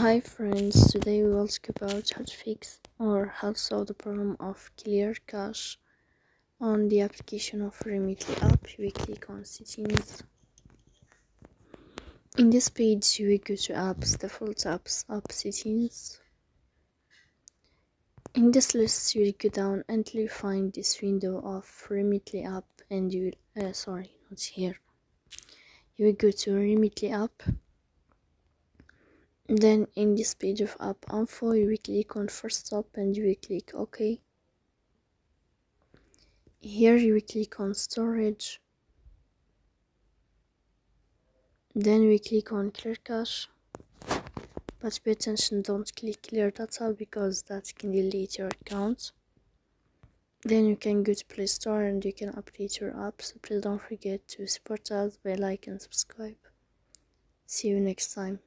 Hi friends, today we will talk about how to fix or how to solve the problem of clear cache on the application of Remitly app. We click on settings. In this page we go to apps, default apps, app settings. In this list you will go down until you find this window of Remitly app and you will, sorry, not here. You will go to Remitly app. Then in this page of app info you will click on first stop and you will click OK. Here you will click on storage, then we click on clear cache, but pay attention, don't click clear data because that can delete your account. Then you can go to Play Store and you can update your app, so please don't forget to support us by like and subscribe. See you next time.